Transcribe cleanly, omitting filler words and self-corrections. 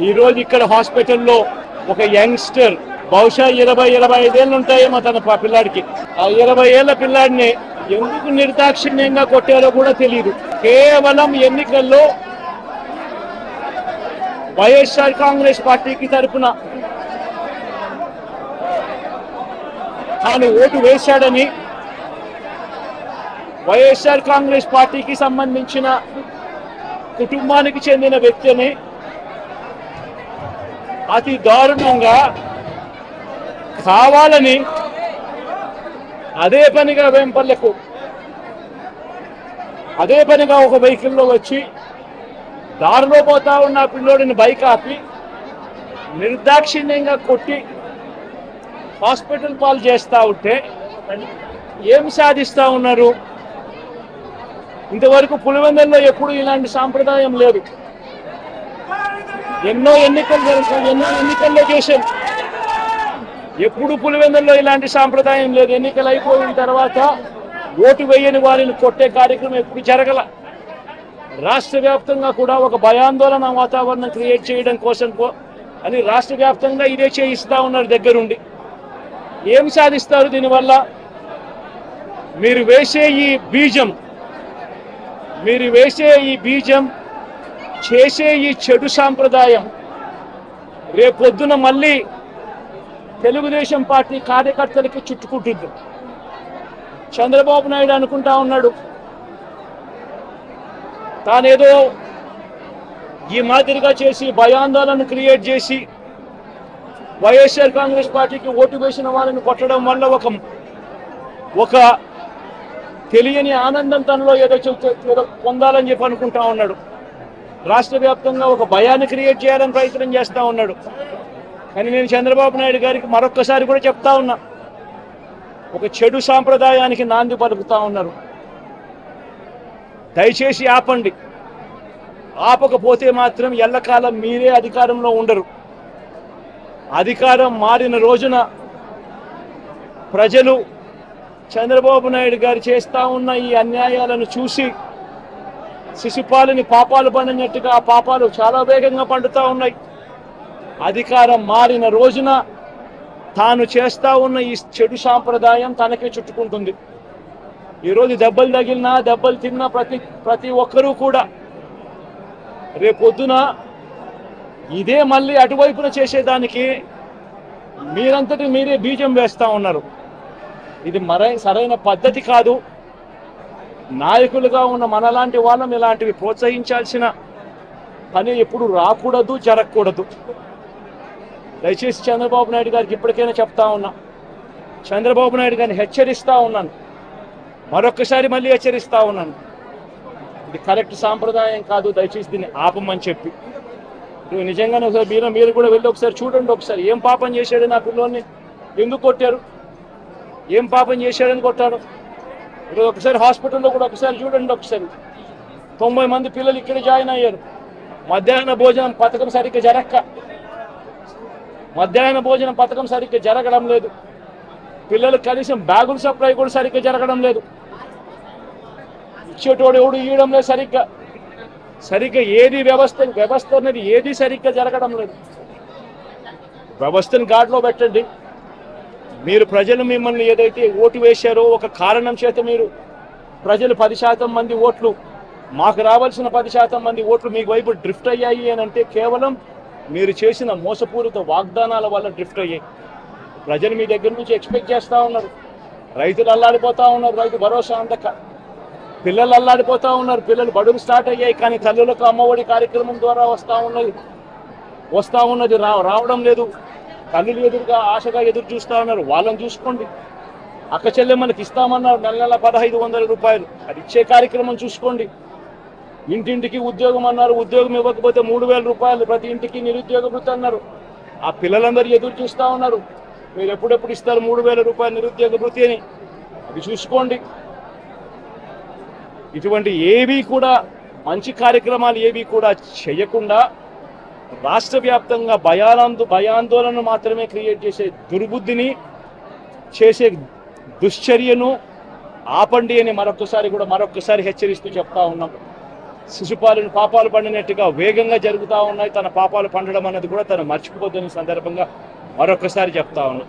ఈ రోజు ఇక్కడ హాస్పిటల్లో ఒక యంగ్స్టర్ బహుశా 20-25 ఏళ్ళు ఉంటాయేమో తన పిల్లాడికి. ఆ 20 ఏళ్ల పిల్లాడిని ఎందుకు నిర్దాక్షిణ్యంగా కొట్టారో కూడా తెలియదు. కేవలం ఎన్నికల్లో వైఎస్ఆర్ కాంగ్రెస్ పార్టీకి తరఫున తాను ఓటు వేశాడని, వైఎస్ఆర్ కాంగ్రెస్ పార్టీకి సంబంధించిన కుటుంబానికి చెందిన వ్యక్తిని అతి దారుణంగా కావాలని అదే పనిగా వెంపర్లకు అదే పనిగా ఒక వెహికల్లో వచ్చి దారిలో పోతా ఉన్న పిల్లోడిని బైక్ ఆపి నిర్దాక్షిణ్యంగా కొట్టి హాస్పిటల్ పాలు చేస్తూ ఉంటే ఏం సాధిస్తూ ఉన్నారు? ఇంతవరకు పులివెందుల్లో ఎప్పుడు ఇలాంటి సాంప్రదాయం లేదు. ఎన్నో ఎన్నికల్లో చేశాం, ఎప్పుడు పులివెందుల్లో ఇలాంటి సాంప్రదాయం లేదు. ఎన్నికలు అయిపోయిన తర్వాత ఓటు వేయని వారిని కొట్టే కార్యక్రమం ఎప్పుడు జరగల. రాష్ట్ర వ్యాప్తంగా కూడా ఒక భయాందోళన వాతావరణం క్రియేట్ చేయడం కోసం అని రాష్ట్ర వ్యాప్తంగా ఇదే చేయిస్తూ ఉన్నారు దగ్గరుండి. ఏం సాధిస్తారు దీనివల్ల? మీరు వేసే ఈ బీజం చేసే ఈ చెడు సాంప్రదాయం రేపొద్దున మళ్ళీ తెలుగుదేశం పార్టీ కార్యకర్తలకి చుట్టుకుంటుంది. చంద్రబాబు నాయుడు అనుకుంటా ఉన్నాడు తానేదో ఈ మాదిరిగా చేసి భయాందోళన క్రియేట్ చేసి వైఎస్ఆర్ కాంగ్రెస్ పార్టీకి ఓటు వేసిన వాళ్ళని కొట్టడం వల్ల ఒక తెలియని ఆనందం తనలో ఏదో పొందాలని చెప్పి అనుకుంటా ఉన్నాడు. రాష్ట్ర వ్యాప్తంగా ఒక భయాన్ని క్రియేట్ చేయాలని ప్రయత్నం చేస్తూ ఉన్నాడు. కానీ నేను చంద్రబాబు నాయుడు గారికి మరొక్కసారి కూడా చెప్తా ఉన్నా, ఒక చెడు సాంప్రదాయానికి నాంది పలుకుతా ఉన్నారు. దయచేసి ఆపండి. ఆపకపోతే మాత్రం ఎల్లకాలం మీరే అధికారంలో ఉండరు. అధికారం మారిన రోజున ప్రజలు చంద్రబాబు నాయుడు గారు చేస్తూ ఉన్న ఈ అన్యాయాలను చూసి శిశుపాలని పాపాలు పండినట్టుగా ఆ పాపాలు చాలా వేగంగా పండుతూ ఉన్నాయి. అధికారం మారిన రోజున తాను చేస్తూ ఉన్న ఈ చెడు సాంప్రదాయం తనకే చుట్టుకుంటుంది. ఈరోజు దెబ్బలు తగిలినా దెబ్బలు తిన్నా ప్రతి ఒక్కరూ కూడా రేపొద్దున ఇదే మళ్ళీ అటువైపున చేసేదానికి మీరంతటి మీరే బీజం వేస్తూ ఉన్నారు. ఇది సరైన పద్ధతి కాదు. నాయకులుగా ఉన్న మనలాంటి వాళ్ళం ఇలాంటివి ప్రోత్సహించాల్సిన పని ఎప్పుడు రాకూడదు, జరగకూడదు. దయచేసి చంద్రబాబు నాయుడు గారికి ఇప్పటికైనా చెప్తా ఉన్నా, చంద్రబాబు నాయుడు గారిని హెచ్చరిస్తూ ఉన్నాను, మరొక్కసారి మళ్ళీ హెచ్చరిస్తూ ఉన్నాను, ఇది కరెక్ట్ సాంప్రదాయం కాదు, దయచేసి దీన్ని ఆపమని చెప్పి. నిజంగానే ఒకసారి మీరు కూడా వెళ్ళి ఒకసారి చూడండి. ఒకసారి ఏం పాపం చేశాడు నా పిల్లోని, ఎందుకు కొట్టారు, ఏం పాపం చేశాడని కొట్టాడు. ఈరోజు ఒకసారి హాస్పిటల్లో కూడా ఒకసారి చూడండి. ఒకసారి 90 మంది పిల్లలు ఇక్కడ జాయిన్ అయ్యారు. మధ్యాహ్న భోజనం పథకం సరిగ్గా జరగడం లేదు. పిల్లలు కనీసం బ్యాగుల సప్లై కూడా సరిగ్గా జరగడం లేదు. ఇచ్చేటోడు ఎవడు ఇవ్వడం లేదు సరిగ్గా ఏది వ్యవస్థ అనేది ఏది సరిగ్గా జరగడం లేదు. వ్యవస్థను గాడిలో పెట్టండి. మీరు ప్రజలు మిమ్మల్ని ఏదైతే ఓటు వేశారో ఒక కారణం చేత మీరు ప్రజలు 10% మంది ఓట్లు, మాకు రావాల్సిన 10% మంది ఓట్లు మీకు వైపు డ్రిఫ్ట్ అయ్యాయి అని అంటే కేవలం మీరు చేసిన మోసపూరిత వాగ్దానాల వల్ల డ్రిఫ్ట్ అయ్యాయి. ప్రజలు మీ దగ్గర నుంచి ఎక్స్పెక్ట్ చేస్తూ ఉన్నారు. రైతులు అల్లాడిపోతూ ఉన్నారు, రైతు భరోసా అందక. పిల్లలు అల్లాడిపోతూ ఉన్నారు, పిల్లలు బడులు స్టార్ట్ అయ్యాయి కానీ తల్లులకు అమ్మఒడి కార్యక్రమం ద్వారా వస్తూ ఉన్నది రావడం లేదు. తల్లులు ఎదురుగా ఆశగా ఎదురు చూస్తూ ఉన్నారు, వాళ్ళని చూసుకోండి. అక్క చెల్లెమ్మలకి ఇస్తామన్నారు నెల 1500 రూపాయలు, అది ఇచ్చే కార్యక్రమం చూసుకోండి. ఇంటింటికి ఉద్యోగం అన్నారు, ఉద్యోగం ఇవ్వకపోతే 3000 రూపాయలు ప్రతి ఇంటికి నిరుద్యోగ వృత్తి అన్నారు. ఆ పిల్లలందరూ ఎదురు చూస్తూ ఉన్నారు, మీరు ఎప్పుడెప్పుడు ఇస్తారు 3000 రూపాయలు నిరుద్యోగ వృత్తి అని, అది చూసుకోండి. ఇటువంటి ఏవి కూడా మంచి కార్యక్రమాలు ఏవి కూడా చేయకుండా రాష్ట్ర వ్యాప్తంగా భయాందోళన మాత్రమే క్రియేట్ చేసే దుర్బుద్ధిని చేసే దుశ్చర్యను ఆపండి అని మరొకసారి హెచ్చరిస్తూ చెప్తా ఉన్నాం. శిశుపాలుని పాపాలు పండినట్టుగా వేగంగా జరుగుతూ ఉన్నాయి. తన పాపాలు పండడం అన్నది కూడా తను మర్చిపోతున్న సందర్భంగా మరొకసారి చెప్తా ఉన్నా.